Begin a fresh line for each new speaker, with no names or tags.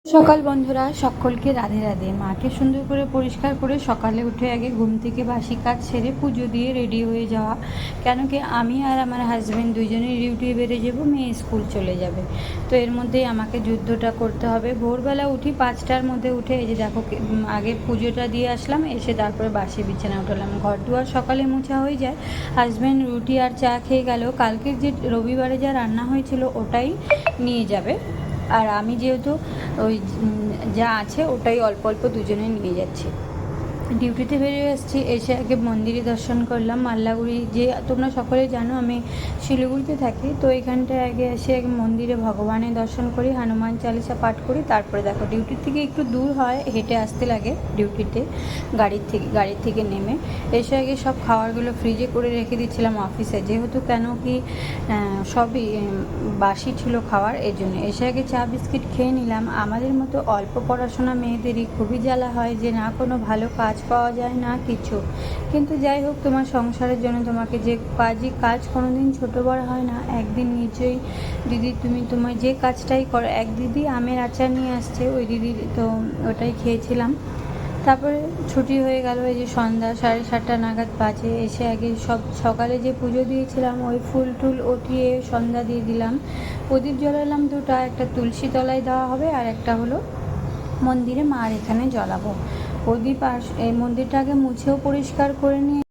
সকাল বন্ধুরা সকলকে রাধে রাধে। মাকে সুন্দর করে পরিষ্কার করে সকালে উঠে আগে ঘুম থেকে বাসি কাজ সেরে পুজো দিয়ে রেডি হয়ে যাওয়া, কেন কি আমি আর আমার হাজব্যান্ড দুজনেই ডিউটি বেরিয়ে যাব, মেয়ে স্কুল চলে যাবে। তো এর মধ্যেই আমাকে যুদ্ধটা করতে হবে। ভোরবেলা উঠি 5টার মধ্যে, উঠে এই যে দেখো আগে পুজোটা দিয়ে আসলাম, এসে তারপরে বাসি বিছানা উঠালাম, ঘর দুয়ার সকালে মোছা হয়ে যায়। হাজব্যান্ড রুটি আর চা খেয়ে গেল, কালকের যে রবিবারে যা রান্না হয়েছিল ওটাই নিয়ে যাবে, আর আমি যেহেতু ওই যা আছে ওটাই অল্প অল্প দুজনে নিয়ে যাচ্ছি। ডিউটিতে বেরিয়ে এসেছি, এসে আগে মন্দিরে দর্শন করলাম। মাল্লাগুড়ি, যে তোমরা সকলে জানো আমি শিলিগুড়িতে থাকি, তো এখানটায় আগে এসে মন্দিরে ভগবানের দর্শন করি, হনুমান চালিসা পাঠ করি। তারপরে দেখো ডিউটির থেকে একটু দূর হয়, হেঁটে আসতে লাগে ডিউটিতে, গাড়ির থেকে নেমে এসে আগে সব খাবারগুলো ফ্রিজে করে রেখে দিচ্ছিলাম অফিসে, যেহেতু কেন কি সবই বাসি ছিল খাওয়ার, এই জন্য এসে আগে চা বিস্কিট খেয়ে নিলাম। আমাদের মতো অল্প পড়াশোনা মেয়েদেরই খুবই জ্বালা হয় যে না কোনো ভালো কাজ পাওয়া যায় না কিছু, কিন্তু যাই হোক তোমার সংসারের জন্য তোমাকে যে কাজ কোনোদিন ছোটো বড় হয় না। একদিন নিশ্চয়ই দিদি, তুমি তোমার যে কাজটাই করো, এক দিদি আমের আচার নিয়ে আসছে, ওই দিদি তো ওটাই খেয়েছিলাম। তারপরে ছুটি হয়ে গেল, এই যে সন্ধ্যা 7:30 নাগাদ বাজে। এসে আগে সব সকালে যে পুজো দিয়েছিলাম ওই ফুল টুল উঠিয়ে সন্ধ্যা দিয়ে দিলাম, প্রদীপ জ্বালালাম দুটো, একটা তুলসী তলায় দেওয়া হবে আর একটা হলো মন্দিরে মার এখানে জ্বালাবো প্রদীপ। আর এই মন্দিরটা আগে মুছেও পরিষ্কার করে নিয়ে